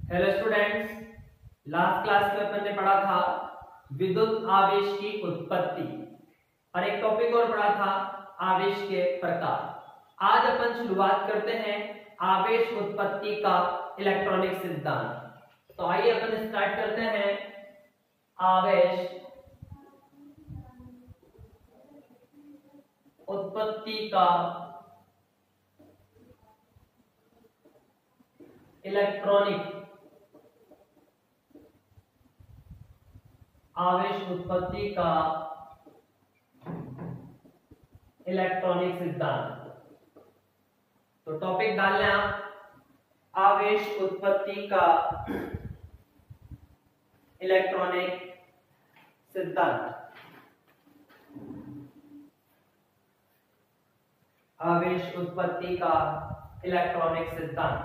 Hello students, last class में अपन ने पढ़ा था विद्युत आवेश की उत्पत्ति और एक टॉपिक और पढ़ा था आवेश के प्रकार। आज अपन शुरुआत करते हैं आवेश उत्पत्ति का इलेक्ट्रॉनिक सिद्धांत। तो आइए अपन स्टार्ट करते हैं आवेश उत्पत्ति का इलेक्ट्रॉनिक आवेश उत्पत्ति का इलेक्ट्रॉनिक सिद्धांत। तो टॉपिक डाल लें आप, आवेश उत्पत्ति का इलेक्ट्रॉनिक सिद्धांत। आवेश उत्पत्ति का इलेक्ट्रॉनिक सिद्धांत।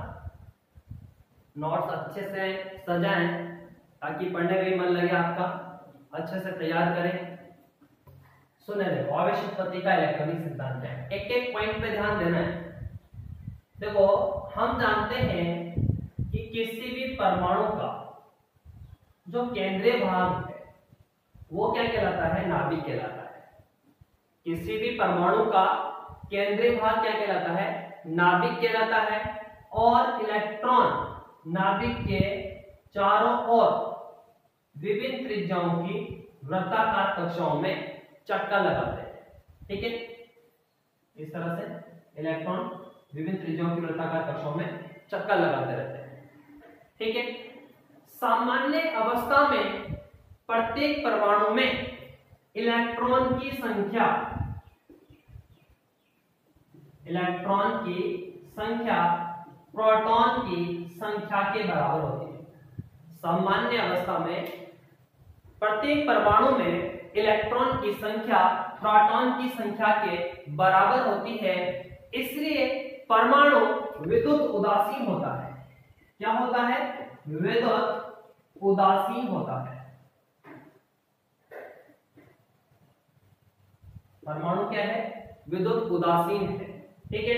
नोट्स अच्छे से सजाएं ताकि पढ़ने में भी मन लगे आपका। अच्छे से तैयार करें। सुने देखो, आवेश उत्पत्ति का इलेक्ट्रॉनिक सिद्धांत है। एक एक पॉइंट पे ध्यान देना है। देखो, हम जानते हैं कि किसी भी परमाणु का जो केंद्रीय भाग है वो क्या कहलाता है? नाभिक कहलाता है। किसी भी परमाणु का केंद्रीय भाग क्या कहलाता है? नाभिक कहलाता है। और इलेक्ट्रॉन नाभिक के चारों ओर विभिन्न त्रिज्याओं की वृत्ताकार कक्षाओं में चक्कर लगाते हैं। ठीक है, इस तरह से इलेक्ट्रॉन विभिन्न त्रिज्याओं की वृत्ताकार कक्षाओं में चक्कर लगाते रहते हैं। ठीक है, सामान्य अवस्था में प्रत्येक परमाणु में इलेक्ट्रॉन की संख्या प्रोटॉन की संख्या के बराबर होती है। सामान्य अवस्था में प्रत्येक परमाणु में इलेक्ट्रॉन की संख्या प्रोटॉन की संख्या के बराबर होती है। इसलिए परमाणु विद्युत उदासीन होता है। क्या होता है? विद्युत उदासीन होता है। परमाणु क्या है? विद्युत उदासीन है। ठीक है,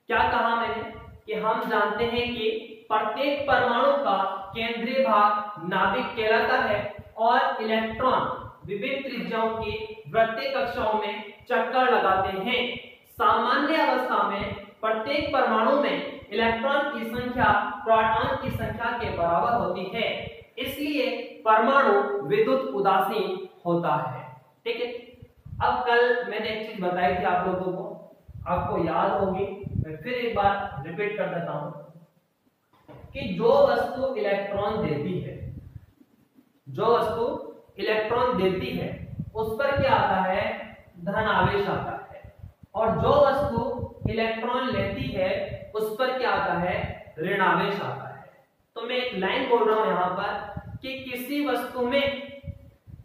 क्या कहा मैंने कि हम जानते हैं कि प्रत्येक परमाणु का केंद्रीय भाग नाभिक कहलाता है और इलेक्ट्रॉन विभिन्न त्रिज्याओं की वृत्तीय कक्षाओं में चक्कर लगाते हैं। सामान्य अवस्था में प्रत्येक परमाणु में इलेक्ट्रॉन की संख्या प्रोटॉन की संख्या के बराबर होती है। इसलिए परमाणु विद्युत उदासीन होता है। ठीक है, अब कल मैंने एक चीज बताई थी आप लोगों को, आपको याद होगी, मैं फिर एक बार रिपीट कर देता हूं कि जो वस्तु इलेक्ट्रॉन देती है उस पर क्या आता है? धन आवेश आता है। और जो वस्तु इलेक्ट्रॉन लेती है उस पर क्या आता है? ऋण आवेश आता है। तो मैं एक लाइन बोल रहा हूं यहां पर कि किसी वस्तु में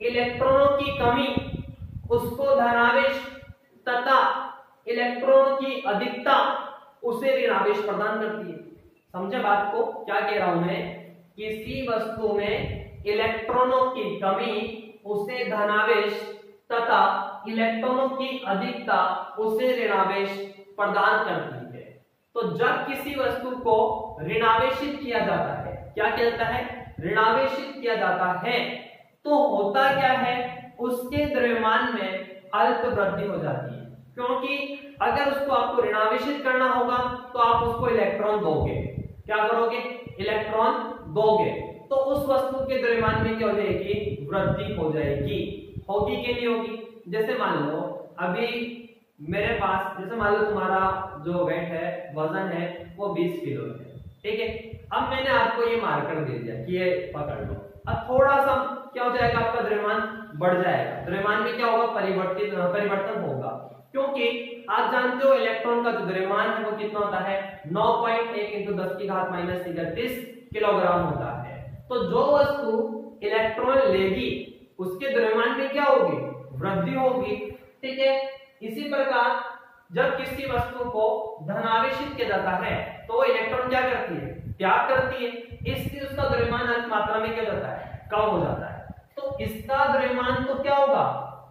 इलेक्ट्रॉनों की कमी उसको धनावेश तथा इलेक्ट्रॉनों की अधिकता उसे ऋण आवेश प्रदान करती है। समझे बात को? क्या कह रहा हूं मैं? किसी वस्तु में इलेक्ट्रॉनों की कमी उसे धनावेश तथा इलेक्ट्रॉनों की अधिकता उसे ऋणावेश प्रदान करती है। तो जब किसी वस्तु को ऋणावेशित किया जाता है, क्या कहता है? ऋणावेशित किया जाता है, तो होता क्या है? उसके द्रव्यमान में अल्प वृद्धि हो जाती है। क्योंकि अगर उसको आपको ऋणावेशित करना होगा तो आप उसको इलेक्ट्रॉन दोगे। क्या करोगे? इलेक्ट्रॉन दोगे। तो उस वस्तु के द्रव्यमान में क्या हो जाएगी? वृद्धि हो जाएगी। होगी कि नहीं होगी? जैसे मान लो अभी मेरे पास, जैसे मान लो तुम्हारा जो वेट है, वजन है, वो 20 किलो है। ठीक है, अब मैंने आपको ये मार्कर दे दिया कि ये पकड़ लो। अब थोड़ा सा क्या हो जाएगा? आपका द्रव्यमान बढ़ जाएगा। द्रव्यमान में क्या होगा? परिवर्तन होगा। क्योंकि आप जानते हो इलेक्ट्रॉन का जो द्रव्यमान है वो कितना होता है? 9.1 × 10⁻³ किलोग्राम होता है। तो जो वस्तु इलेक्ट्रॉन लेगी उसके द्रव्यमान में क्या होगी? वृद्धि होगी। ठीक है, इसी प्रकार जब किसी वस्तु को धनावेशित किया जाता है तो वो इलेक्ट्रॉन क्या करती है? त्याग करती है। इसलिए उसका द्रव्यमान अधिक मात्रा में क्या होता है? कम हो जाता है। तो इसका द्रव्यमान तो क्या होगा?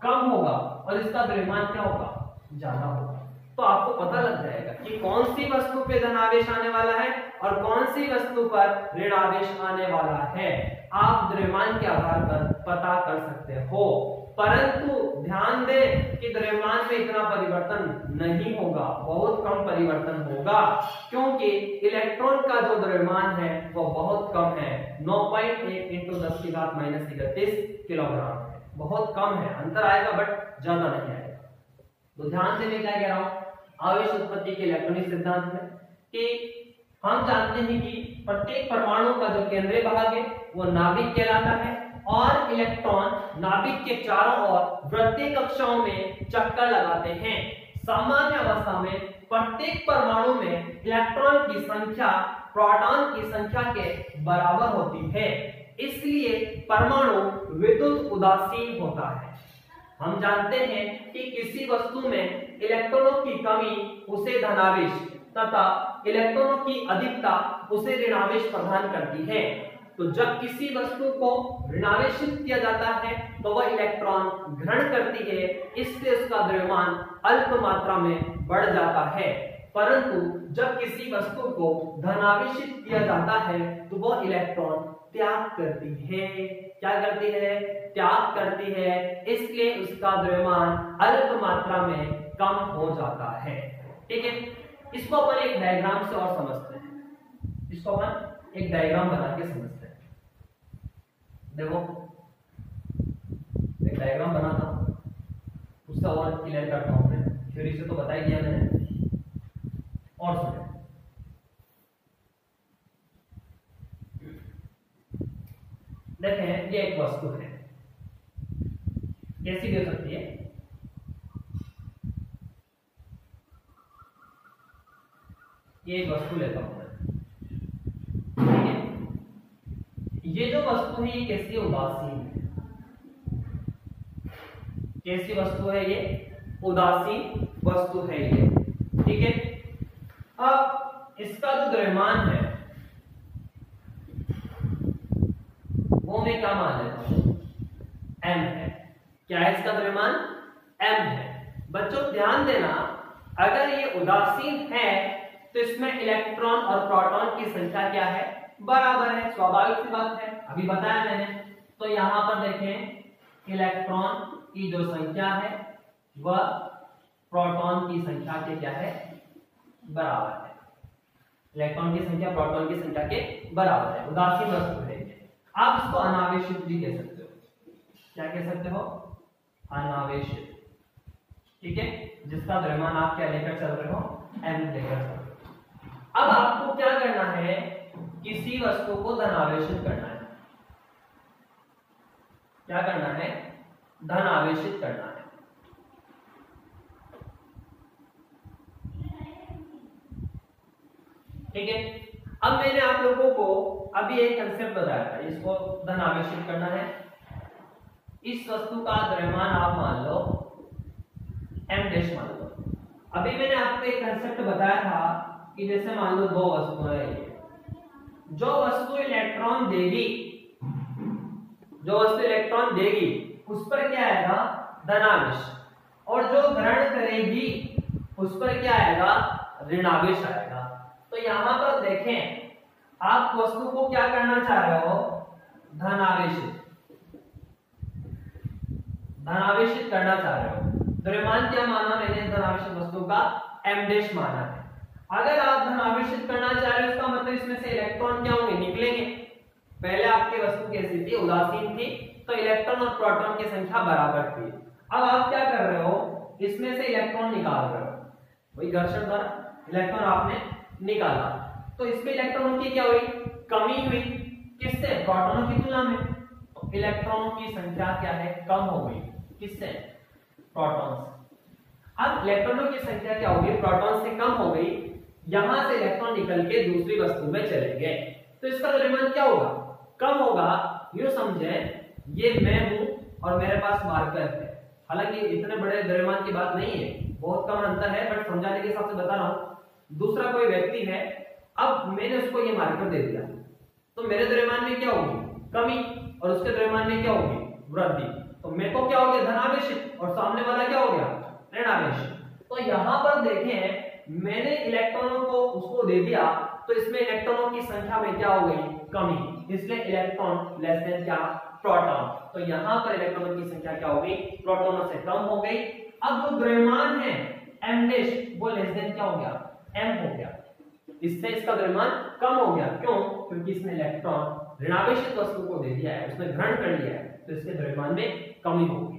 कम होगा और इसका द्रव्यमान क्या होगा? ज्यादा होगा। तो आपको पता लग जाएगा कि कि कौन सी वस्तु पे धनावेश आने वाला है और कौन सी वस्तु पर ऋणावेश आने वाला है, आप द्रव्यमान के आधार पर पता कर सकते हो। परंतु ध्यान दें कि द्रव्यमान में इतना परिवर्तन नहीं होगा, बहुत कम परिवर्तन होगा, क्योंकि इलेक्ट्रॉन का जो द्रव्यमान है वो बहुत कम है, 9.1 × 10⁻³ किलोग्राम है, बहुत कम है। अंतर आएगा बट ज्यादा नहीं आएगा। तो ध्यान से मैं क्या कह रहा हूं, आवेश उत्पत्ति के इलेक्ट्रॉनिक सिद्धांत में कि हम जानते हैं कि प्रत्येक परमाणु का जो केंद्रीय भाग है वो नाभिक कहलाता है और इलेक्ट्रॉन नाभिक के चारों ओर वृत्तीय कक्षाओं में चक्कर लगाते हैं। सामान्य अवस्था में प्रत्येक परमाणु में इलेक्ट्रॉन की संख्या प्रोटॉन की संख्या के बराबर होती है, इसलिए परमाणु विद्युत उदासीन होता है। हम जानते हैं कि किसी वस्तु में इलेक्ट्रॉनों की कमी उसे धनावेश तथा इलेक्ट्रॉनों की अधिकता उसे ऋणावेश प्रदान करती है। तो जब किसी वस्तु को ऋणावेशित किया जाता है तो वह इलेक्ट्रॉन ग्रहण करती है, इससे उसका द्रव्यमान अल्प मात्रा में बढ़ जाता है। परंतु जब किसी वस्तु को धनावेशित किया जाता है तो वह इलेक्ट्रॉन त्याग करती है। क्या करती है? त्याग करती है, इसलिए उसका द्रव्यमान अल्प मात्रा में कम हो जाता है। ठीक है, इसको अपन एक डायग्राम से और समझते हैं। इसको अपन एक डायग्राम बना के समझते हैं। देखो, एक डायग्राम बना था, उससे और क्लियर करता हूं मैं। थ्योरी से तो बता ही दिया मैंने, और सुनो। देखें, ये एक वस्तु है, कैसी भी हो सकती है। ये एक वस्तु लेता हूं मैं, ठीक है। ये जो वस्तु है ये कैसी उदासीन है, कैसी वस्तु है ये? उदासीन वस्तु है ये, ठीक है। अब इसका जो द्रव्यमान है वो मैं क्या मान लेता हूं? m है। क्या है इसका द्रव्यमान? m है। बच्चों ध्यान देना, अगर ये उदासीन है तो इसमें इलेक्ट्रॉन और प्रोटॉन की संख्या क्या है? बराबर है, स्वाभाविक सी बात है, अभी बताया मैंने। तो यहां पर देखें, इलेक्ट्रॉन की जो संख्या है वह प्रोटॉन की संख्या के क्या है? बराबर है। इलेक्ट्रॉन की संख्या प्रोटॉन की संख्या के बराबर है, उदासीन वस्तु है। आप इसको अनावेशित भी कह सकते हो। क्या कह सकते हो? अनावेशित, ठीक है, जिसका द्रव्यमान आप क्या लेकर चल रहे हो? m लेकर चल रहे हो। अब आपको क्या करना है? किसी वस्तु को धनावेशित करना है। क्या करना है? धनावेशित करना है। ठीक है, अब मैंने आप लोगों को अभी एक कंसेप्ट बताया था, इसको धनावेशित करना है। इस वस्तु का द्रव्यमान आप मान लो m' मान लो। अभी मैंने आपको एक कंसेप्ट बताया था कि जैसे मान लो दो वस्तुएं हैं, जो वस्तु इलेक्ट्रॉन देगी, जो वस्तु इलेक्ट्रॉन देगी उस पर क्या आएगा? धनावेश, और जो ग्रहण करेगी उस पर क्या आएगा? ऋणावेश आएगा। तो यहां पर देखें, आप वस्तु को क्या करना चाह रहे हो? धनावेशित, धनावेशित करना चाह रहे हो। द्रव्यमान क्या माना मैंने? धनावेशित वस्तु का m' माना है। अगर आप धनावेशित करना चाह रहे हो इसका मतलब इसमें से इलेक्ट्रॉन क्या होंगे? निकलेंगे। पहले आपकी वस्तु कैसी थी? उदासीन थी, तो इलेक्ट्रॉन और प्रोटॉन की संख्या बराबर थी। अब आप क्या कर रहे हो? इसमें से इलेक्ट्रॉन निकाल रहे हो, वही घर्षण द्वारा इलेक्ट्रॉन आपने निकाला, तो इसमें इलेक्ट्रॉनों की क्या हुई? कमी हुई। किससे? प्रोटॉनों की तुलना में। तो इलेक्ट्रॉनों की संख्या क्या है? कम हो गई। किससे? प्रोटॉन से। अब इलेक्ट्रॉनों की संख्या क्या होगी? प्रोटॉन से कम हो गई। यहां से इलेक्ट्रॉन निकल के दूसरी वस्तु में चले गए, तो इसका द्रव्यमान क्या होगा? कम होगा। यूं समझे, ये मैं हूं और मेरे पास मार्कर है, हालांकि इतने बड़े द्रव्यमान की बात नहीं है, बहुत कम अंतर है, बट समझाने के हिसाब से बता रहा हूं। दूसरा कोई व्यक्ति है, अब मैंने उसको ये मार्कर दे दिया, तो मेरे द्रव्यमान में क्या होगी? कमी, और उसके द्रव्यमान में क्या होगी? वृद्धि। तो मेरे को क्या हो गया? धनावेशित, और सामने वाला क्या हो गया? ऋणावेशित। तो यहां पर देखें, मैंने इलेक्ट्रॉनों को उसको दे दिया तो इसमें इलेक्ट्रॉनों की संख्या में क्या हो गई, कमी, इसलिए इलेक्ट्रॉन लेस देन क्या, प्रोटॉन। तो यहाँ पर इलेक्ट्रॉनों की संख्या क्या हो गई, प्रोटॉनों से कम हो गई। अब जो द्रव्यमान है m डैश वो लेस देन क्या हो गया, m हो गया, इससे इसका द्रव्यमान कम हो गया। क्यों, क्योंकि इसने इलेक्ट्रॉन ऋणावेशित वस्तु को दे दिया है, उसने ग्रहण कर लिया है, तो इसके द्रव्यमान में कमी होगी।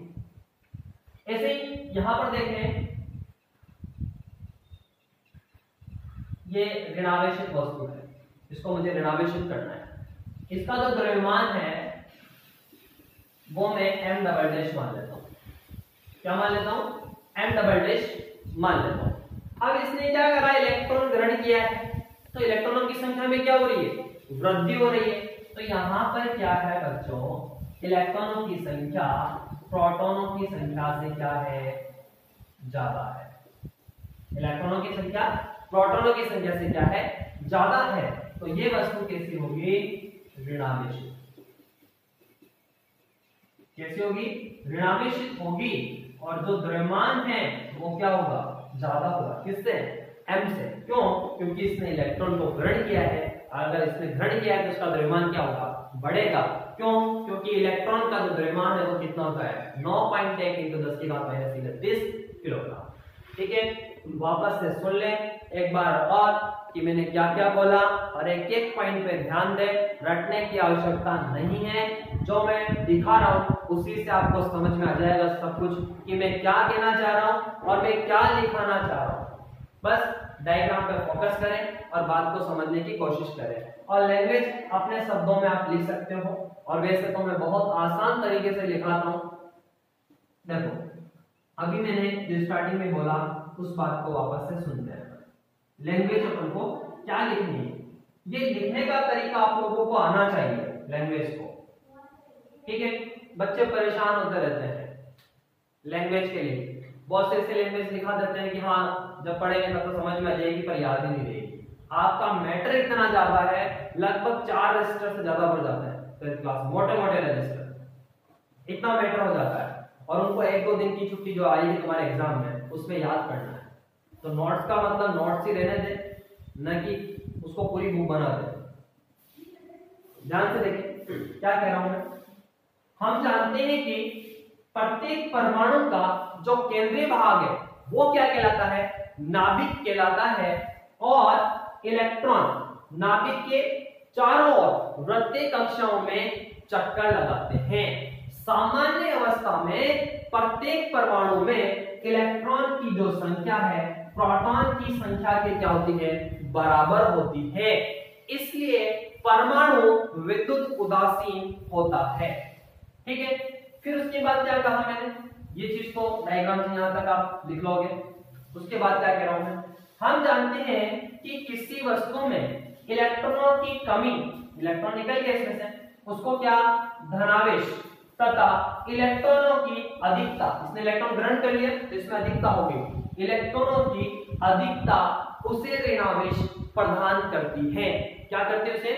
ऐसे ही यहां पर देखें, ये ऋणावेशित वस्तु है, इसको मुझे ऋणावेशित करना है, इसका जो द्रव्यमान है वो मैं m डबल डैश मान लेता हूं। क्या मान लेता हूं, m डबल डैश मान लेता हूं। अब इसने क्या करा, इलेक्ट्रॉन ग्रहण किया है, तो इलेक्ट्रॉनों की संख्या में क्या हो रही है, वृद्धि हो रही है। तो यहां पर क्या है बच्चों, इलेक्ट्रॉनों की संख्या प्रोटॉनों की संख्या से क्या है, ज्यादा है। इलेक्ट्रॉनों की संख्या प्रोटॉनों की संख्या से क्या है, ज्यादा है। तो ये वस्तु कैसी होगी, ऋणावेशित। कैसी होगी, ऋणावेशित होगी। और जो द्रव्यमान है वो क्या होगा, ज्यादा होगा। किससे, m से। क्यों, क्योंकि इसने इलेक्ट्रॉन को ग्रहण किया है। अगर इसने ग्रहण किया है तो उसका द्रव्यमान क्या होगा, बढ़ेगा। क्यों, क्योंकि इलेक्ट्रॉन का जो द्रव्यमान है वो कितना होता है, 9.1 × 10⁻³ किलोग्राम। ठीक है, वापस से सुन ले एक बार और कि मैंने क्या क्या बोला, और एक एक पॉइंट पे ध्यान दे, रटने की आवश्यकता नहीं है। जो मैं दिखा रहा हूं उसी से आपको समझ में आ जाएगा सब कुछ, कि मैं क्या कहना चाह रहा हूं और मैं क्या लिखाना चाह रहा हूं। बस डायग्राम पे फोकस करें और बात को समझने की कोशिश करें। और लैंग्वेज अपने शब्दों में आप लिख सकते हो, और वैसे तो मैं बहुत आसान तरीके से लिखाता हूं। देखो, अभी मैंने जो स्टार्टिंग में बोला उस बात को वापस से सुनते हैं। लैंग्वेज अपन को क्या लिखनी है, ये लिखने का तरीका आप लोगों को आना चाहिए लैंग्वेज को। ठीक है, बच्चे परेशान होते रहते हैं लैंग्वेज के लिए, बहुत से ऐसे लैंग्वेज लिखा देते हैं कि हाँ जब पढ़ेंगे तब तो समझ में आ जाएगी, पर याद ही नहीं रहेगी। आपका मैटर इतना ज्यादा है, लगभग 4 रजिस्टर से ज्यादा बढ़ जाता है ट्वेल्थ क्लास, मोटे मोटे रजिस्टर, इतना मैटर हो जाता है। और उनको 1-2 दिन की छुट्टी जो आई है तुम्हारे एग्जाम में, उसमें याद करना है। तो नोट्स का मतलब नोट्स ही रहने दे, न कि उसको पूरी बुक बना दे। ध्यान से देखिए क्या कह रहा हूं मैं। हम जानते हैं कि प्रत्येक परमाणु का जो केंद्रीय भाग है वो क्या कहलाता है, नाभिक कहलाता है। और इलेक्ट्रॉन नाभिक के चारों ओर वृत्तीय कक्षाओं में चक्कर लगाते हैं। सामान्य अवस्था में प्रत्येक परमाणु में इलेक्ट्रॉन की जो संख्या है प्रोटॉन की संख्या के क्या होती है, बराबर होती है। इसलिए परमाणु विद्युत उदासीन होता है। ठीक है, फिर उसके बाद क्या कहा मैंने, ये चीज को डायग्राम से यहां तक आप लिख लोगे। उसके बाद क्या कह रहा हूं मैं, हम जानते हैं कि किसी वस्तु में इलेक्ट्रॉनों की कमी, इलेक्ट्रॉन निकल गए इसमें से, उसको क्या, धनावेश, तथा इलेक्ट्रॉनों की अधिकता, इसने इलेक्ट्रॉन ग्रहण कर लिया तो इसमें अधिकता होगी, इलेक्ट्रॉनों की अधिकता उसे ऋणावेश प्रदान करती है। क्या करती है, उसे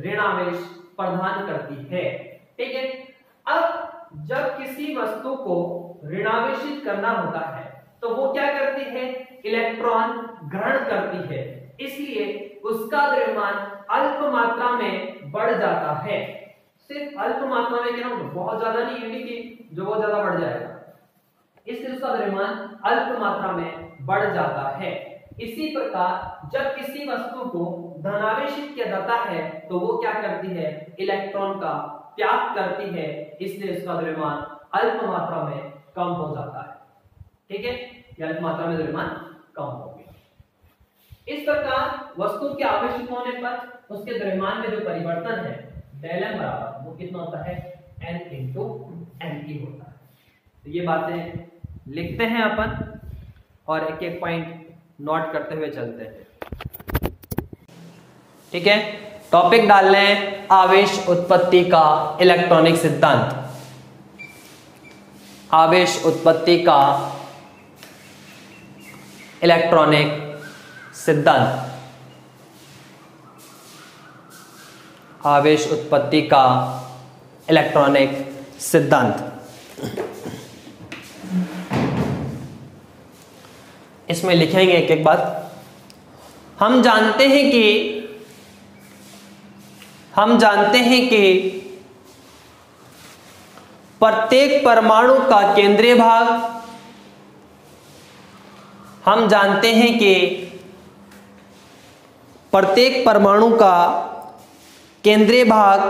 ऋणावेश प्रदान करती है। ठीक है, अब जब किसी वस्तु को ऋणावेशित करना होता है तो वो क्या करती है, इलेक्ट्रॉन ग्रहण करती है, इसलिए उसका द्रव्यमान अल्प मात्रा में बढ़ जाता है। सिर्फ अल्प मात्रा में, क्या बहुत ज्यादा नहीं है कि जो बहुत ज्यादा बढ़ जाएगा, इसलिए उसका द्रव्यमान अल्प मात्रा में बढ़ जाता है। इसी प्रकार जब किसी वस्तु को धनावेशित किया जाता है तो वो क्या करती है, इलेक्ट्रॉन का त्याग करती है, इसलिए उसका द्रव्यमान अल्प मात्रा में कम हो जाता है। ठीक है, अल्प मात्रा में द्रव्यमान कम हो गया। इस प्रकार वस्तु के आवेशित होने पर उसके द्रव्यमान में जो परिवर्तन है डेल m बराबर वो कितना होता है, n × nt होता है। तो ये बातें लिखते हैं अपन और एक एक पॉइंट नोट करते हुए चलते हैं। ठीक है, टॉपिक डाल लें आवेश उत्पत्ति का इलेक्ट्रॉनिक सिद्धांत। आवेश उत्पत्ति का इलेक्ट्रॉनिक सिद्धांत। आवेश उत्पत्ति का इलेक्ट्रॉनिक सिद्धांत। इसमें लिखेंगे एक एक बात। हम जानते हैं कि प्रत्येक परमाणु का केंद्रीय भाग, हम जानते हैं कि प्रत्येक परमाणु का केंद्रीय भाग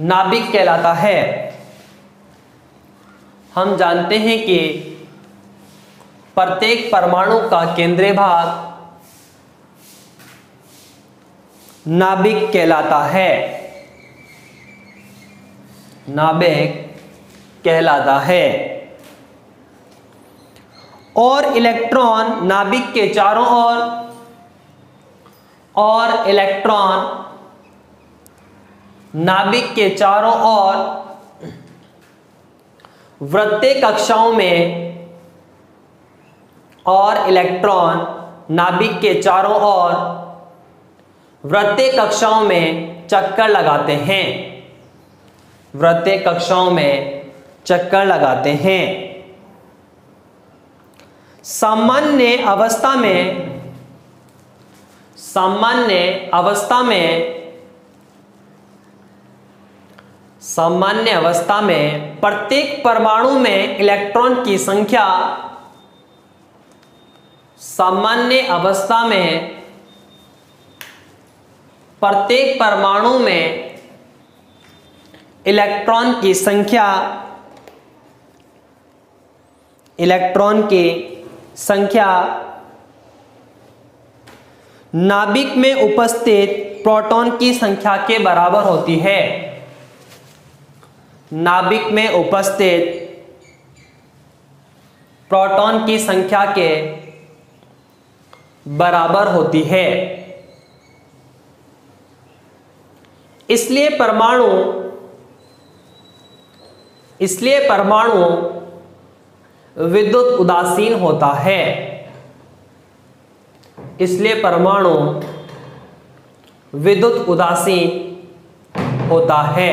नाभिक कहलाता है। हम जानते हैं कि प्रत्येक परमाणु का केंद्रीय भाग नाभिक कहलाता है। नाभिक कहलाता है। और इलेक्ट्रॉन नाभिक के चारों ओर, और इलेक्ट्रॉन नाभिक के चारों ओर वृत्तीय कक्षाओं में, और इलेक्ट्रॉन नाभिक के चारों ओर वृत्तीय कक्षाओं में चक्कर लगाते हैं। वृत्तीय कक्षाओं में चक्कर लगाते हैं। सामान्य अवस्था में प्रत्येक परमाणु में इलेक्ट्रॉन की संख्या, सामान्य अवस्था में प्रत्येक परमाणु में इलेक्ट्रॉन की संख्या नाभिक में उपस्थित प्रोटॉन की संख्या के बराबर होती है। नाभिक में उपस्थित प्रोटॉन की संख्या के बराबर होती है। इसलिए परमाणु विद्युत उदासीन होता है। इसलिए परमाणु विद्युत उदासीन होता है।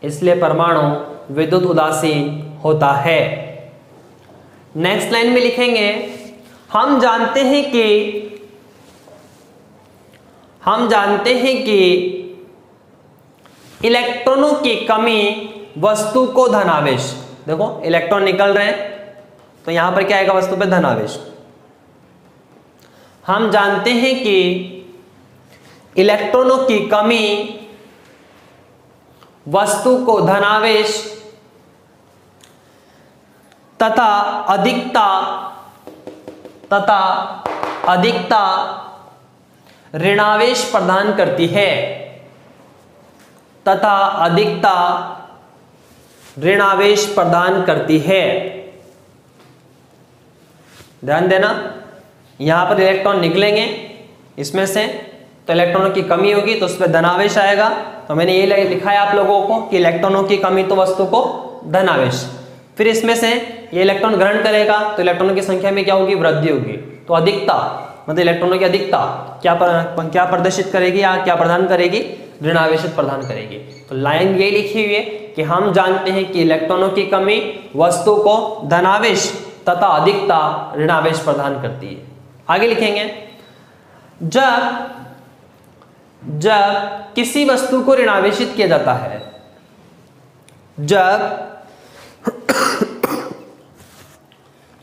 इसलिए परमाणु विद्युत उदासीन होता है। नेक्स्ट लाइन में लिखेंगे, हम जानते हैं कि इलेक्ट्रॉनों की कमी वस्तु को धनावेश, देखो इलेक्ट्रॉन निकल रहे हैं तो यहां पर क्या आएगा वस्तु पे धनावेश। हम जानते हैं कि इलेक्ट्रॉनों की कमी वस्तु को धनावेश तथा अधिकता ऋणावेश प्रदान करती है। तथा अधिकता ऋणावेश प्रदान करती है। ध्यान देना, यहां पर इलेक्ट्रॉन निकलेंगे इसमें से तो इलेक्ट्रॉनों की कमी होगी तो उस पर धनावेश आएगा। तो मैंने ये लिखा है आप लोगों को कि इलेक्ट्रॉनों की कमी तो वस्तु को धनावेश। फिर इसमें से ये इलेक्ट्रॉन ग्रहण करेगा तो इलेक्ट्रॉनों की संख्या में क्या होगी, वृद्धि होगी। तो अधिकता मतलब इलेक्ट्रॉनों की अधिकता क्या प्रदर्शित करेगी या क्या प्रदान करेगी, ऋणावेशित प्रदान करेगी। तो लाइन ये लिखी हुई है कि हम जानते हैं कि इलेक्ट्रॉनों की कमी वस्तु को धनावेश तथा अधिकता ऋणावेश प्रदान करती है। आगे लिखेंगे, जब किसी वस्तु को ऋणावेशित किया जाता है, जब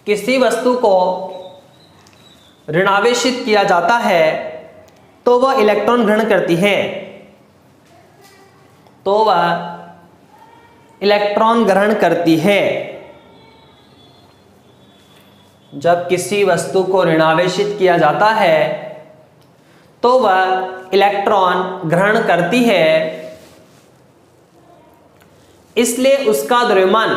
किसी वस्तु को ऋणावेशित किया जाता है तो वह इलेक्ट्रॉन ग्रहण करती है। तो वह इलेक्ट्रॉन ग्रहण करती है। जब किसी वस्तु को ऋणावेशित किया जाता है तो वह इलेक्ट्रॉन ग्रहण करती है। इसलिए उसका द्रव्यमान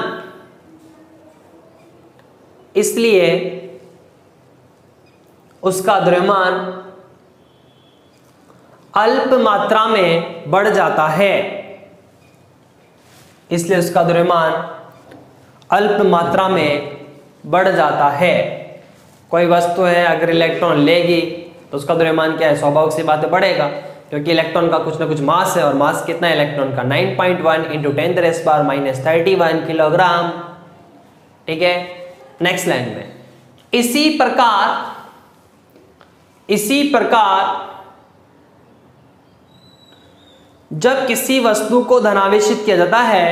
अल्प मात्रा में बढ़ जाता है। इसलिए उसका द्रव्यमान अल्प मात्रा में बढ़ जाता है। कोई वस्तु है अगर इलेक्ट्रॉन लेगी तो उसका द्रव्यमान क्या है, स्वाभाविक सी बात है बढ़ेगा, क्योंकि इलेक्ट्रॉन का कुछ ना कुछ मास है। और मास कितना है इलेक्ट्रॉन का, 9.1 × 10⁻³ -31 किलोग्राम। ठीक है, नेक्स्ट लाइन में, इसी प्रकार जब किसी वस्तु को धनावेशित किया जाता है,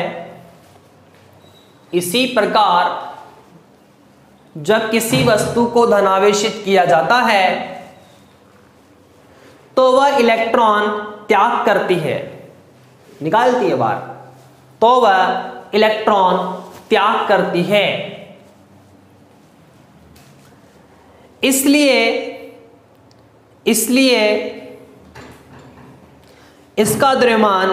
इसी प्रकार जब किसी वस्तु को धनावेशित किया जाता है तो वह इलेक्ट्रॉन त्याग करती है, निकालती है बाहर, तो वह इलेक्ट्रॉन त्याग करती है। इसलिए इसका द्रव्यमान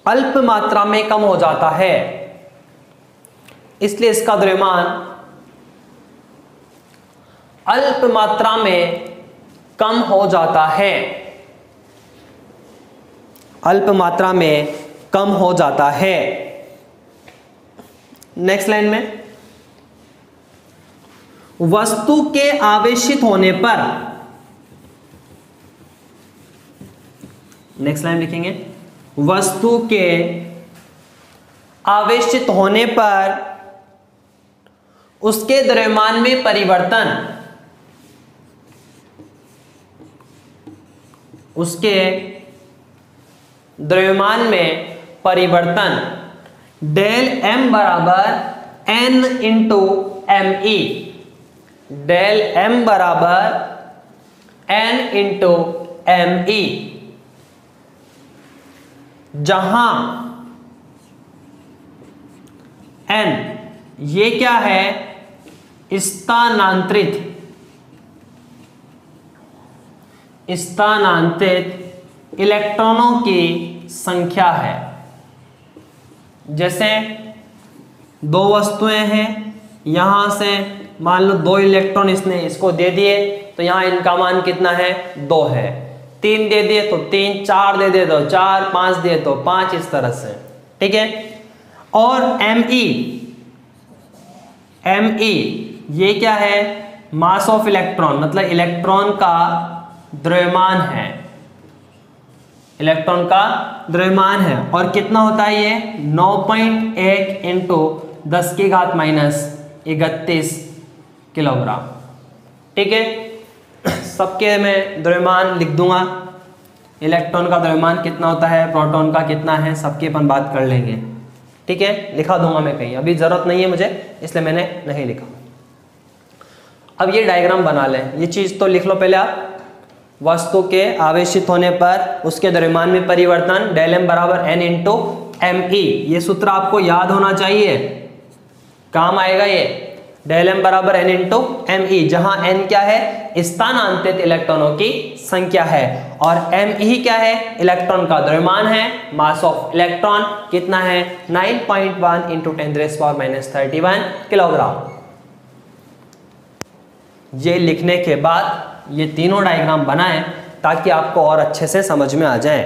अल्प मात्रा में कम हो जाता है, इसलिए इसका द्रव्यमान अल्प मात्रा में कम हो जाता है, अल्प मात्रा में कम हो जाता है। नेक्स्ट लाइन में, वस्तु के आवेशित होने पर, नेक्स्ट लाइन लिखेंगे, वस्तु के आवेशित होने पर उसके द्रव्यमान में परिवर्तन, उसके द्रव्यमान में परिवर्तन डेल m बराबर n into M E, del m बराबर n इंटू एम ई, जहां n ये क्या है, स्थानांतरित इलेक्ट्रॉनों की संख्या है। जैसे दो वस्तुएं हैं, यहां से मान लो 2 इलेक्ट्रॉन इसने इसको दे दिए तो यहां इनका मान कितना है, 2 है। 3 दे दिए तो 3, 4 दे दिए तो 4, 5 दिए तो 5, इस तरह से, ठीक है। और Me ये क्या है, मास ऑफ इलेक्ट्रॉन, मतलब इलेक्ट्रॉन का द्रव्यमान है, इलेक्ट्रॉन का द्रव्यमान है। और कितना होता है ये, 9.1 इंटू 10 की घात माइनस 31 किलोग्राम, ठीक है। सबके मैं द्रव्यमान लिख दूंगा, इलेक्ट्रॉन का द्रव्यमान कितना होता है, प्रोटॉन का कितना है, सबकी अपन बात कर लेंगे, ठीक है। लिखा दूंगा मैं कहीं, अभी जरूरत नहीं है मुझे, इसलिए मैंने नहीं लिखा। अब ये डायग्राम बना लें, ये चीज तो लिख लो पहले आप। वस्तु के आवेशित होने पर उसके द्रव्यमान में परिवर्तन डेल m बराबर n इंटू एम ई, ये सूत्र आपको याद होना चाहिए, काम आएगा ये। डेल m बराबर n इंटू एम ई, जहां n क्या है, स्थानांतरित इलेक्ट्रॉनों की संख्या है, और m ई क्या है, इलेक्ट्रॉन का द्रव्यमान है, मास ऑफ इलेक्ट्रॉन कितना है, 9.1 इंटू 10⁻³ किलोग्राम। ये लिखने के बाद ये तीनों डायग्राम बनाएं ताकि आपको और अच्छे से समझ में आ जाए।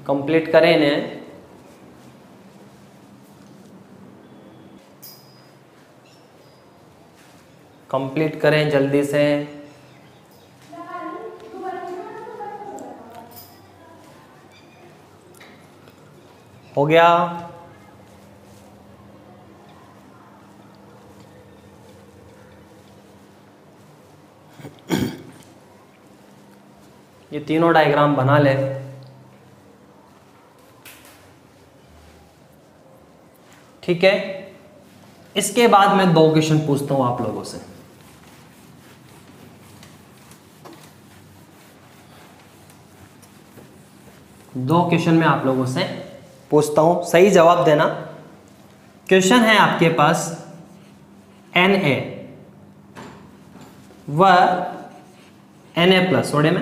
कंप्लीट करें इन्हें। कंप्लीट करें जल्दी से। हो गया? ये तीनों डायग्राम बना ले। ठीक है, इसके बाद मैं 2 क्वेश्चन पूछता हूं आप लोगों से। दो क्वेश्चन मैं आप लोगों से पूछता हूं, सही जवाब देना। क्वेश्चन है आपके पास Na व Na+ सोडे में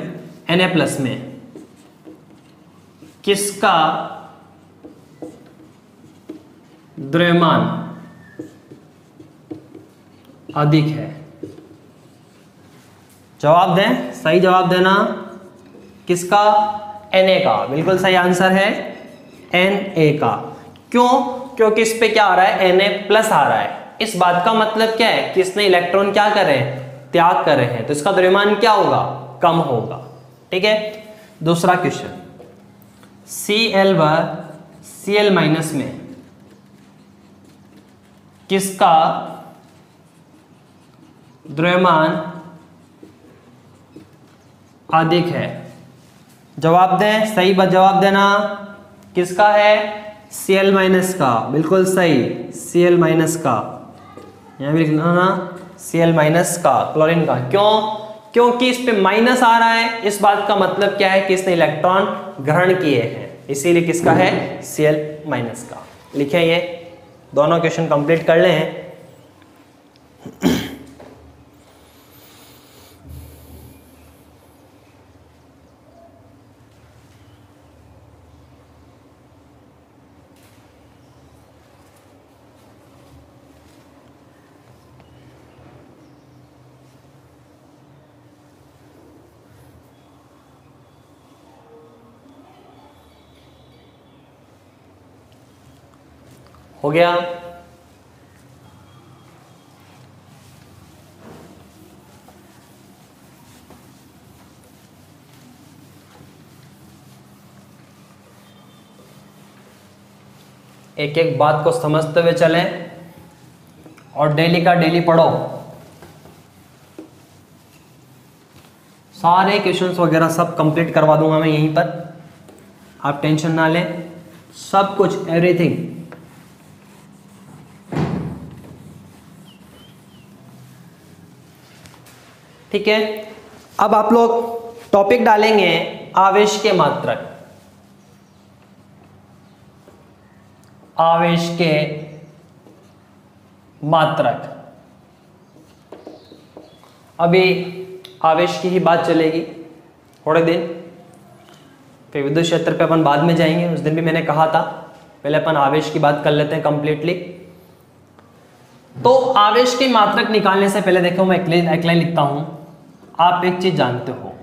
Na+ में किसका द्रव्यमान अधिक है? जवाब दें, सही जवाब देना। किसका? Na का, बिल्कुल सही आंसर है Na का। क्यों? क्योंकि इस पे क्या आ रहा है, Na+ आ रहा है। इस बात का मतलब क्या है कि इसने इलेक्ट्रॉन क्या कर रहे हैं, त्याग कर रहे हैं, तो इसका द्रव्यमान क्या होगा, कम होगा। ठीक है, दूसरा क्वेश्चन, Cl व Cl माइनस में किसका द्रव्यमान अधिक है? जवाब दें, सही जवाब देना। किसका है? Cl माइनस का, बिल्कुल सही, Cl माइनस का, यहां भी लिखना ना, Cl माइनस का, क्लोरीन का। क्यों? क्योंकि इस पे माइनस आ रहा है, इस बात का मतलब क्या है कि इसने इलेक्ट्रॉन ग्रहण किए हैं, इसीलिए किसका है, Cl माइनस का। लिखे, ये दोनों क्वेश्चन कंप्लीट कर लें। हो गया? एक एक बात को समझते हुए चलें और डेली का डेली पढ़ो। सारे क्वेश्चंस वगैरह सब कंप्लीट करवा दूंगा मैं यहीं पर, आप टेंशन ना लें, सब कुछ एवरीथिंग। ठीक है, अब आप लोग टॉपिक डालेंगे आवेश के मात्रक। आवेश के मात्रक, अभी आवेश की ही बात चलेगी थोड़े दिन, फिर विद्युत क्षेत्र पे अपन बाद में जाएंगे। उस दिन भी मैंने कहा था पहले अपन आवेश की बात कर लेते हैं कंप्लीटली। तो आवेश के मात्रक निकालने से पहले देखो, मैं एक लाइन लिखता हूं। आप एक चीज जानते हो,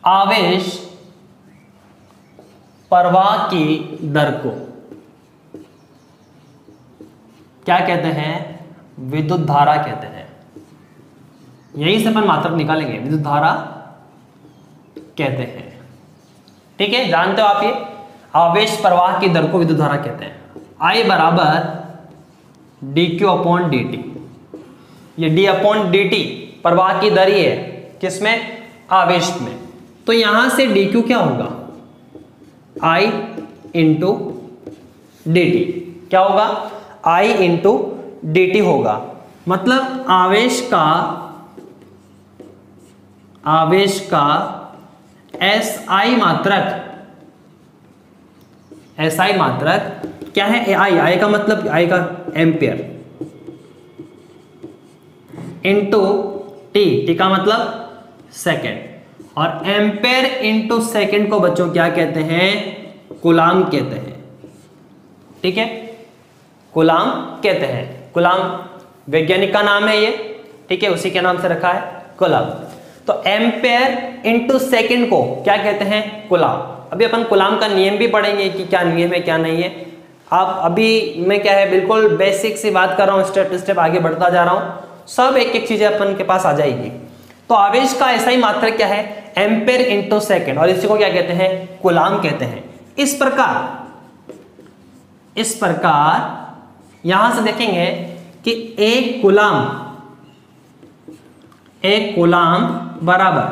आवेश प्रवाह की दर को क्या कहते हैं? विद्युत धारा कहते हैं। यहीं से अपन मात्रक निकालेंगे, विद्युत धारा कहते हैं। ठीक है, जानते हो आप ये, आवेश प्रवाह की दर को विद्युत धारा कहते हैं। I बराबर dq अपॉन dt, ये d अपॉन dt प्रवाह की दर ही है, किसमें? आवेश में। तो यहां से dq क्या होगा? I इंटू dt, क्या होगा? I इंटू dt होगा। मतलब आवेश का SI मात्रक क्या है? I का मतलब, I का एम्पियर, इंटू T का मतलब सेकेंड, और एम्पेयर इंटू सेकेंड को बच्चों क्या कहते हैं? कूलाम कहते हैं। ठीक है, कूलाम कहते हैं। कूलाम वैज्ञानिक का नाम है ये, ठीक है, उसी के नाम से रखा है कूलाम। तो एम्पेयर इंटू सेकेंड को क्या कहते हैं? कूलाम। अभी अपन कूलाम का नियम भी पढ़ेंगे कि क्या नियम है क्या नहीं है। आप अभी मैं क्या है, बिल्कुल बेसिक सी बात कर रहा हूँ, स्टेप टू स्टेप आगे बढ़ता जा रहा हूँ, सब एक एक चीजें अपन के पास आ जाएगी। तो आवेश का ऐसा ही मात्रक क्या है? एम्पेयर इंटू सेकेंड, और इसी को क्या कहते हैं? कूलाम कहते हैं। इस प्रकार यहां से देखेंगे कि एक कूलाम बराबर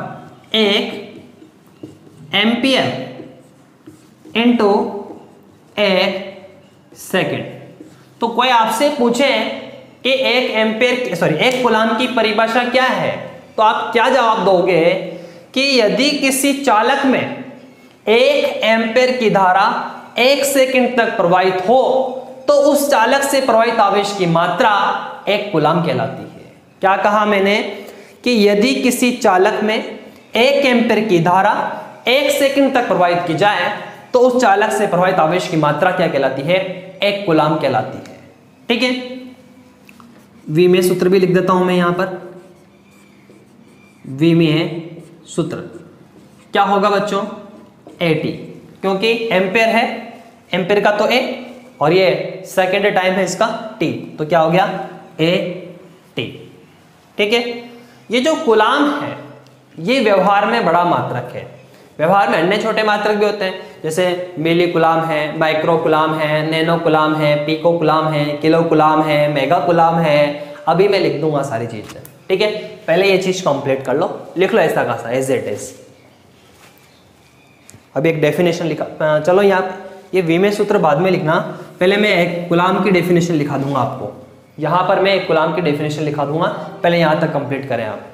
1 एम्पियर इंटू 1 सेकेंड। तो कोई आपसे पूछे कि एक कूलाम की परिभाषा क्या है, तो आप क्या जवाब दोगे कि यदि किसी चालक में 1 एम्पियर की धारा 1 सेकंड तक प्रवाहित हो तो उस चालक से प्रवाहित आवेश की मात्रा 1 कूलाम कहलाती है। क्या कहा मैंने? कि यदि किसी चालक में 1 एम्पियर की धारा 1 सेकंड तक प्रवाहित की जाए तो उस चालक से प्रवाहित आवेश की मात्रा क्या कहलाती है? 1 कूलाम कहलाती है। ठीक है, V में सूत्र भी लिख देता हूं मैं यहां पर। V में सूत्र क्या होगा बच्चों? AT, क्योंकि एम्पेयर है, एम्पेयर का तो A और ये सेकेंड टाइम है इसका t, तो क्या हो गया a t। ठीक है, ये जो कूलाम है ये व्यवहार में बड़ा मात्रक है। व्यवहार में अन्य छोटे मात्रक भी होते हैं, जैसे मिली कूलाम है, माइक्रो कूलाम है, नैनो कूलाम है, पिको कूलाम है, किलो कूलाम है, मेगा कूलाम है। अभी मैं लिख दूंगा सारी चीजें। ठीक है, पहले ये चीज कंप्लीट कर लो, लिख लो ऐसा का एज इट इज। अभी एक डेफिनेशन लिखा, चलो यहाँ ये विमेय सूत्र बाद में लिखना, पहले मैं एक कूलाम की डेफिनेशन लिखा दूंगा आपको। यहां पर मैं एक कूलाम की डेफिनेशन लिखा दूंगा, पहले यहां तक कंप्लीट करें आप।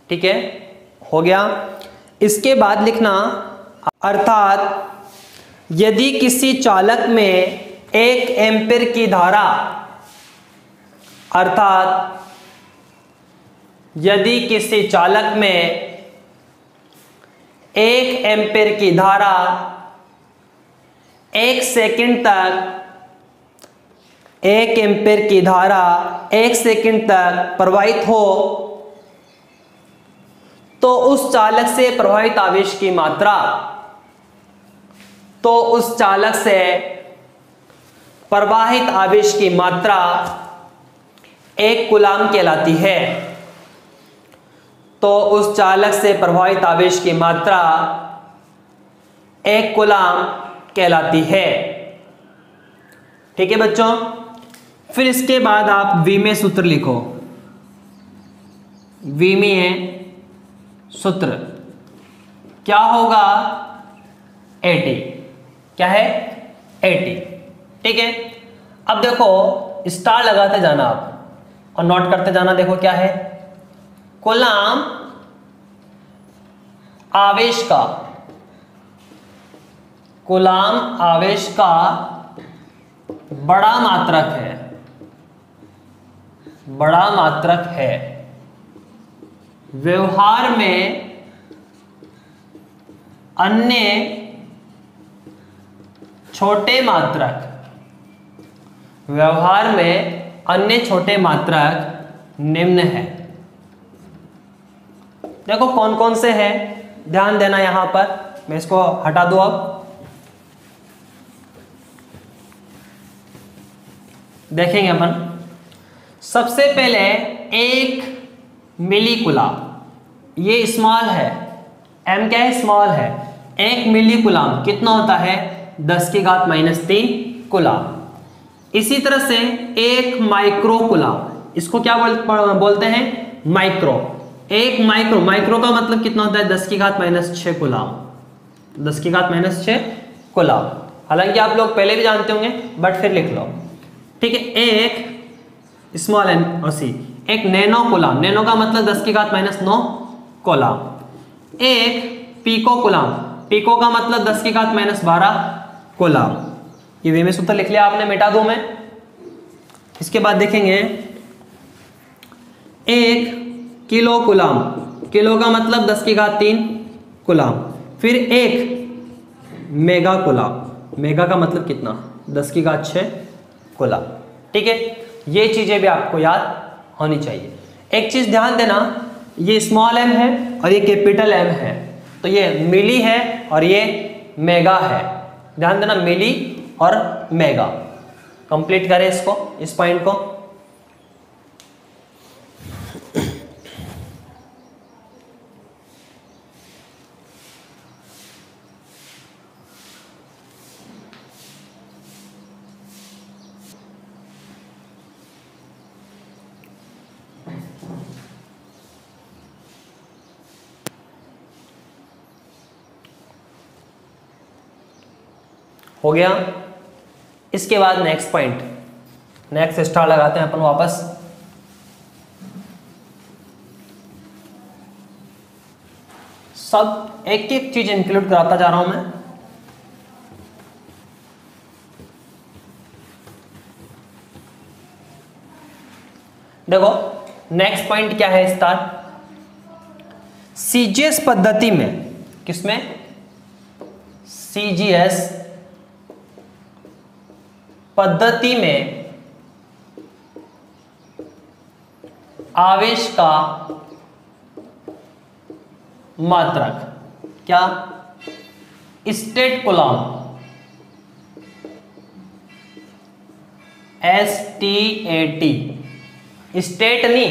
ठीक है, हो गया। इसके बाद लिखना, अर्थात यदि किसी चालक में 1 एम्पीयर की धारा, अर्थात यदि किसी चालक में 1 एम्पीयर की धारा 1 सेकंड तक, 1 एम्पीयर की धारा 1 सेकंड तक प्रवाहित हो, तो उस चालक से प्रवाहित आवेश की मात्रा, तो उस चालक से प्रवाहित आवेश की मात्रा 1 कूलाम कहलाती है। तो उस चालक से प्रवाहित आवेश की मात्रा 1 कूलाम कहलाती है। ठीक है बच्चों, फिर इसके बाद आप विमेय सूत्र लिखो। विमेय सूत्र क्या होगा, 80। क्या है, 80। ठीक है, अब देखो स्टार लगाते जाना आप और नोट करते जाना। देखो क्या है, कूलाम आवेश का, कूलाम आवेश का बड़ा मात्रक है, बड़ा मात्रक है। व्यवहार में अन्य छोटे मात्रक, व्यवहार में अन्य छोटे मात्रक निम्न है। देखो कौन कौन से हैं, ध्यान देना यहां पर। मैं इसको हटा दूं अब। देखेंगे अपन। सबसे पहले 1 मिली कूलाम, ये स्मॉल है, m क्या है, स्मॉल है। 1 मिली कूलाम कितना होता है, 10⁻³ कूलाम। इसी तरह से 1 माइक्रो कूलाम, इसको क्या बोलते हैं, माइक्रो। 1 माइक्रो, माइक्रो का मतलब कितना होता है, 10⁻6 कूलाम, 10⁻6 कूलाम। हालांकि आप लोग पहले भी जानते होंगे बट फिर लिख लो। ठीक है, 1 स्मॉल एन और सी, 1 नैनो कूलाम, नैनो का मतलब 10⁻9 कूलाम। 1 पिको कूलाम, पिको का मतलब 10⁻12 कूलाम। ये विमेय सूत्र लिख लिया आपने, मिटा दूं मैं। इसके बाद देखेंगे 1 किलो कूलाम, किलो का मतलब 10⁻3 कूलाम। फिर 1 मेगा कूलाम, मेगा का मतलब कितना, 10�6 कूलाम। ठीक है, ये चीजें भी आपको याद होनी चाहिए। एक चीज ध्यान देना, ये स्मॉल m है और ये कैपिटल M है, तो ये मिली है और ये मेगा है। ध्यान देना, मिली और मेगा। कंप्लीट करें इसको, इस पॉइंट को। हो गया। इसके बाद नेक्स्ट पॉइंट, नेक्स्ट स्टार लगाते हैं अपन वापस। सब एक एक चीज इंक्लूड कराता जा रहा हूं मैं। देखो नेक्स्ट पॉइंट क्या है स्टार, सीजीएस पद्धति में, किसमें, सीजीएस पद्धति में आवेश का मात्रक, क्या, स्टेट कूलम्ब, STAT, स्टेट नहीं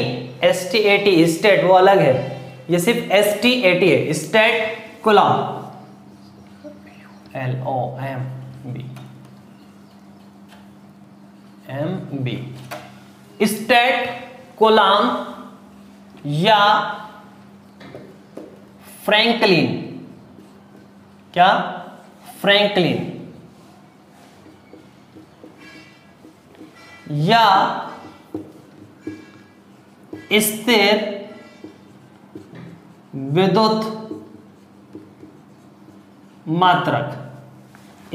STAT, स्टेट वो अलग है, ये सिर्फ STAT है, state coulomb, LOMB, state coulomb या फ्रैंकलिन, क्या, फ्रैंकलिन या स्थिर विद्युत मात्रक,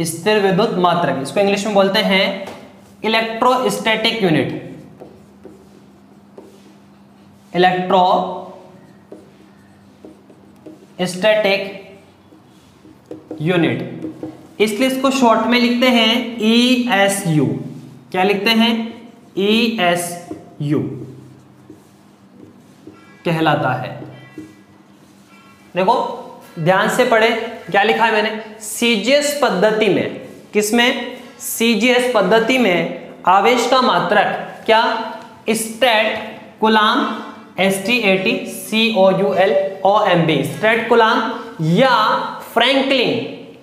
स्थिर विद्युत मात्रक, इसको इंग्लिश में बोलते हैं इलेक्ट्रोस्टैटिक यूनिट, इलेक्ट्रोस्टैटिक यूनिट, इसलिए इसको शॉर्ट में लिखते हैं ESU, क्या लिखते हैं, ESU कहलाता है। देखो ध्यान से पढ़े, क्या लिखा है मैंने, सीजीएस पद्धति में, किसमें, सीजीएस पद्धति में आवेश का मात्रक, क्या, state coulomb, STAT COULOMB, state coulomb या फ्रैंकलिन,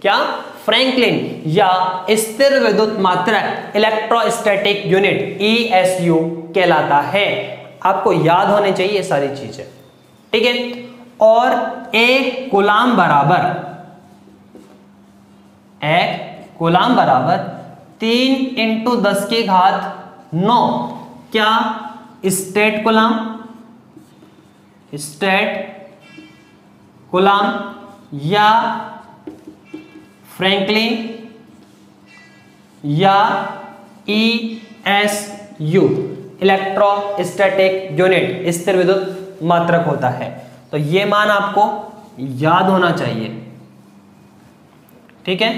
क्या, फ्रैंकलिन या स्थिर विद्युत मात्रक इलेक्ट्रोस्टैटिक यूनिट ESU कहलाता है। आपको याद होने चाहिए ये सारी चीजें, ठीक है। और एक कूलम्ब बराबर 3 × 10⁹ क्या, स्टेट कूलम्ब या फ्रैंकलिन या ESU, इलेक्ट्रोस्टैटिक यूनिट, स्थिर विद्युत मात्रक होता है। तो ये मान आपको याद होना चाहिए, ठीक है।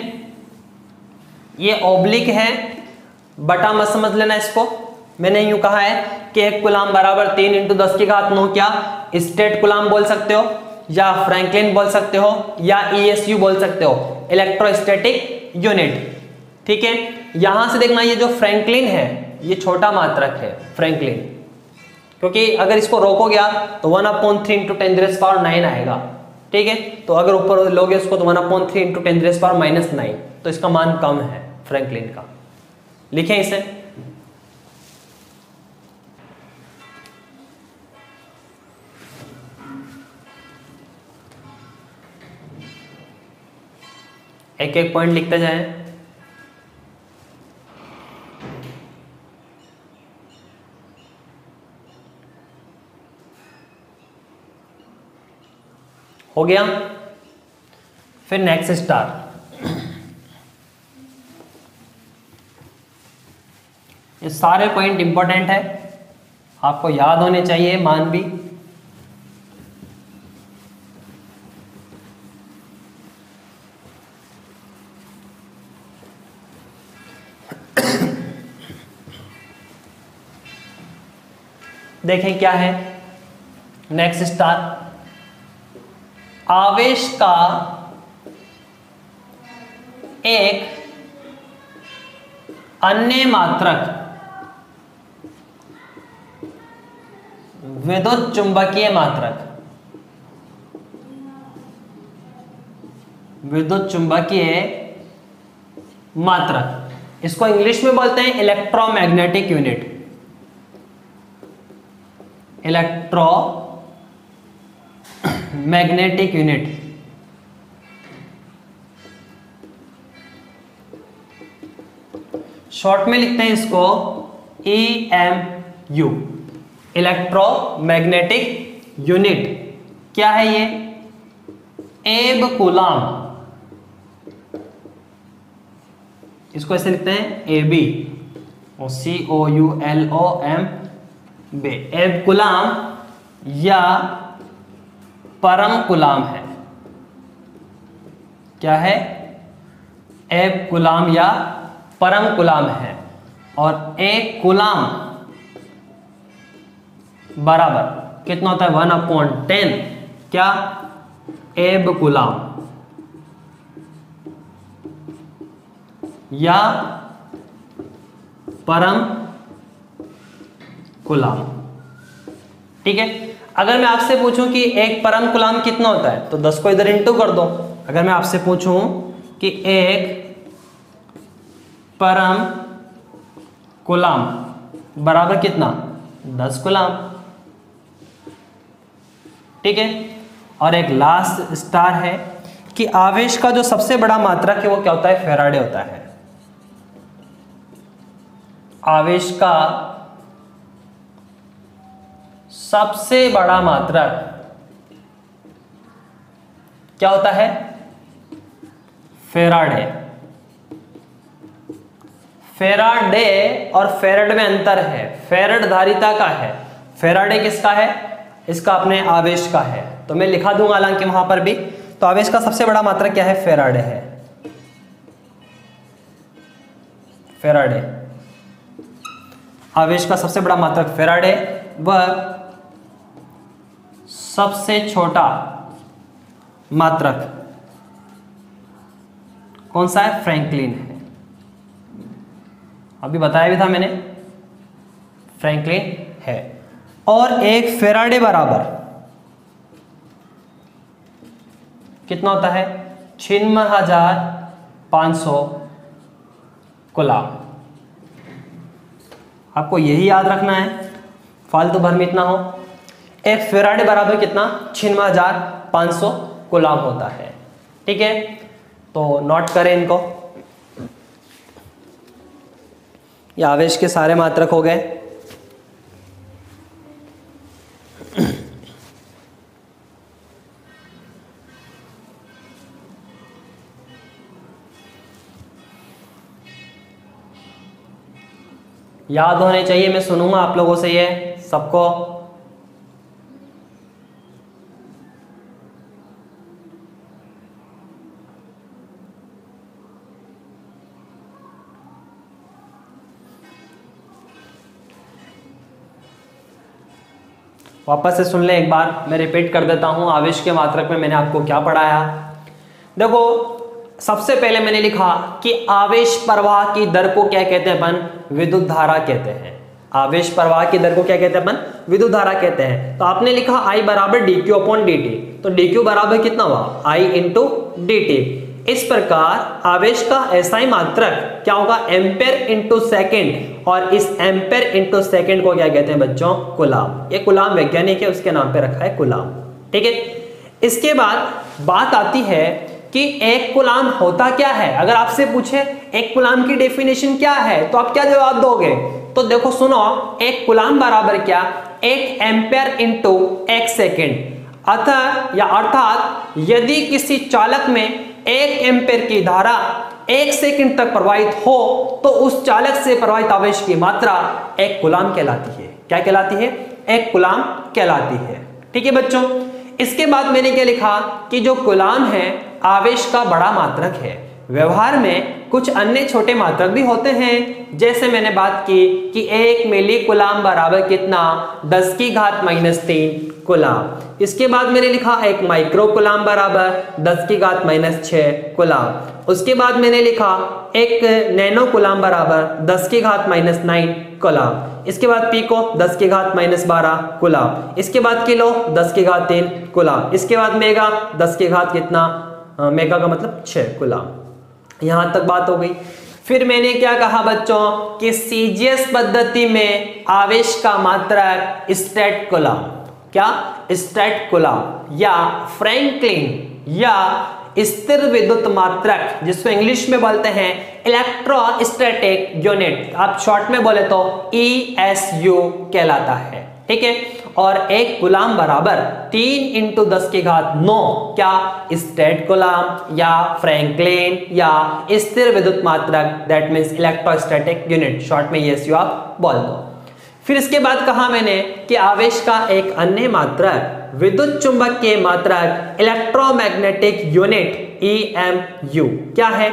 ये ऑब्लिक है, बटा मत समझ लेना इसको। मैंने यूं कहा है कि एक कूलम्ब बराबर 3 × 10⁹ क्या, स्टेट कूलम्ब बोल सकते हो या फ्रैंकलिन बोल सकते हो या ESU बोल सकते हो, इलेक्ट्रोस्टैटिक यूनिट, ठीक है। यहां से देखना, ये जो फ्रैंकलिन है ये छोटा मात्रक है फ्रैंकलिन, क्योंकि अगर इसको रोकोगे आप तो 1/3 × 10⁹ आएगा, ठीक है। तो अगर ऊपर लोगे इसको तो 1/3 × 10⁻⁹ तो इसका मान कम है फ्रैंकलिन का। लिखें इसे, एक एक पॉइंट लिखते जाएं। हो गया, फिर नेक्स्ट स्टार, ये सारे पॉइंट इंपॉर्टेंट है, आपको याद होने चाहिए मान भी। देखें क्या है नेक्स्ट स्टार, आवेश का एक अन्य मात्रक विद्युत चुंबकीय मात्रक, विद्युत चुंबकीय मात्रक, इसको इंग्लिश में बोलते हैं electromagnetic unit, electromagnetic unit. Short में लिखते हैं इसको EMU, इलेक्ट्रोमैग्नेटिक यूनिट। क्या है ये, एब कूलम्ब, इसको ऐसे लिखते हैं AB और COULOMB, बे एब गुलाम या परम गुलाम है। क्या है? एब गुलाम या परम गुलाम है। और एक गुलाम बराबर कितना होता है? 1/10 क्या? एब गुलाम या परम गुलाम। ठीक है। अगर मैं आपसे पूछूं कि एक परम गुलाम कितना होता है तो 10 को इधर इंटू कर दो। अगर मैं आपसे पूछूं कि एक परम गुलाम बराबर कितना? 10 गुलाम। ठीक है। और एक लास्ट स्टार है कि आवेश का जो सबसे बड़ा मात्रक है वो क्या होता है? फैराडे होता है। आवेश का सबसे बड़ा मात्रक क्या होता है? फैराडे। फैराडे और फेरड में अंतर है। फेरड धारिता का है, फैराडे किसका है? इसका अपने आवेश का है। तो मैं लिखा दूंगा हालांकि वहां पर भी। तो आवेश का सबसे बड़ा मात्रक क्या है? फैराडे है। फैराडे आवेश का सबसे बड़ा मात्रक फैराडे। वह सबसे छोटा मात्रक कौन सा है? फ्रैंकलिन है। अभी बताया भी था मैंने, फ्रैंकलिन है। और एक फैराडे बराबर कितना होता है? 96,500 कूलम। आपको यही याद रखना है, फालतू भर में इतना हो। एक फैराडे बराबर कितना? 96,500 कूलम होता है। ठीक है, तो नोट करें इनको। ये आवेश के सारे मात्रक हो गए। याद होने चाहिए, मैं सुनूंगा आप लोगों से ये सबको। वापस से सुन ले एक बार, मैं रिपीट कर देता हूं। आवेश के मात्रक में मैंने आपको क्या पढ़ाया? देखो, सबसे पहले मैंने लिखा कि आवेश प्रवाह की दर को क्या कहते हैं अपन? विद्युत धारा कहते हैं। आवेश प्रवाह की दर को क्या कहते हैं अपन? विद्युत धारा कहते हैं। तो आपने लिखा I बराबर dq/dt। तो dq बराबर कितना हुआ? I × dt। इस प्रकार आवेश का एसआई मात्रक क्या होगा? Ampere × second. और इस एम्पेयर × सेकेंड को क्या कहते हैं बच्चों? कूलम। ये कूलम वैज्ञानिक है, उसके नाम पे रखा है कूलम। ठीक है। इसके बाद बात आती है कि एक कूलम होता क्या है। अगर आपसे पूछे एक कूलम की डेफिनेशन क्या है तो आप क्या जवाब दोगे? तो देखो सुनो, एक कूलम बराबर क्या? 1 एम्पेयर × 1 सेकेंड। अर्थात यदि किसी चालक में 1 एम्पेयर की धारा 1 सेकेंड तक प्रवाहित हो तो उस चालक से प्रवाहित आवेश की मात्रा एक कूलम कहलाती है। क्या कहलाती है? एक कूलम कहलाती है। ठीक है बच्चों। इसके बाद मैंने क्या लिखा कि जो कूलम है आवेश का बड़ा मात्रक है। व्यवहार में कुछ अन्य छोटे मात्रक भी होते हैं, जैसे मैंने बात की कि 1 मिली कूलम बराबर कितना? 10⁻³ कूलम। इसके बाद मैंने लिखा एक माइक्रो कूलम बराबर 10⁻⁻6 कूलम। उसके बाद मैंने लिखा एक नैनो कूलम बराबर 10⁻⁹ कूलम। इसके बाद पीको 10⁻⁻12 कूलम। इसके बाद किलो 10⁻³ कूलम। इसके बाद मेगा 10⁻⁻ कितना? मेगा का मतलब 6 कूलम। यहां तक बात हो गई। फिर मैंने क्या कहा बच्चों कि सीजीएस पद्धति में आवेश का मात्रक स्टेट कूलम, क्या? स्टेट कूलम या फ्रैंकलिन या स्थिर विद्युत मात्रक, जिसको इंग्लिश में बोलते हैं इलेक्ट्रोस्टैटिक यूनिट, आप शॉर्ट में बोले तो ESU कहलाता है। ठीक है। और एक कूलम बराबर 3 × 10⁹ क्या? स्टेट कूलम या फ्रैंकलिन या स्थिर विद्युत मात्रक, that means electrostatic unit, short में ESU आप बोल दो। फिर इसके बाद कहा मैंने कि आवेश का एक अन्य मात्रक विद्युत चुंबक के मात्रक इलेक्ट्रोमैग्नेटिक यूनिट EMU क्या है?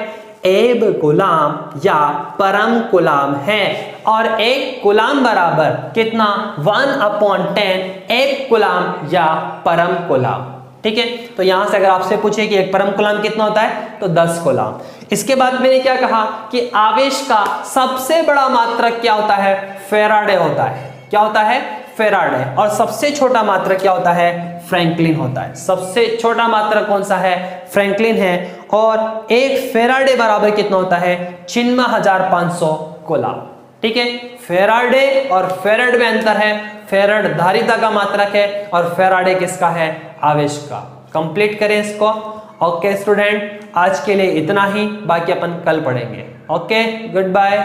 एब कूलाम या परम कूलाम है। और एक कूलाम बराबर कितना? 1/10 एक कूलाम या परम कूलाम। ठीक है, तो यहां से अगर आपसे पूछे कि एक परम कूलाम कितना होता है तो 10 कूलाम। इसके बाद मैंने क्या कहा कि आवेश का सबसे बड़ा मात्रक क्या होता है? फैराडे होता है। क्या होता है? फैराडे। और सबसे छोटा मात्रक क्या होता है? फ्रैंकलिन होता है। सबसे छोटा मात्रक कौन सा है? फ्रैंकलिन है। और एक फैराडे बराबर कितना होता है? 96,500 कूलाम। ठीक है, फैराडे और फेराड में अंतर है। फेराड धारिता का मात्रक है और फैराडे किसका है? आवेश का। कंप्लीट करें इसको। ओके स्टूडेंट, आज के लिए इतना ही, बाकी अपन कल पढ़ेंगे। Okay, good bye.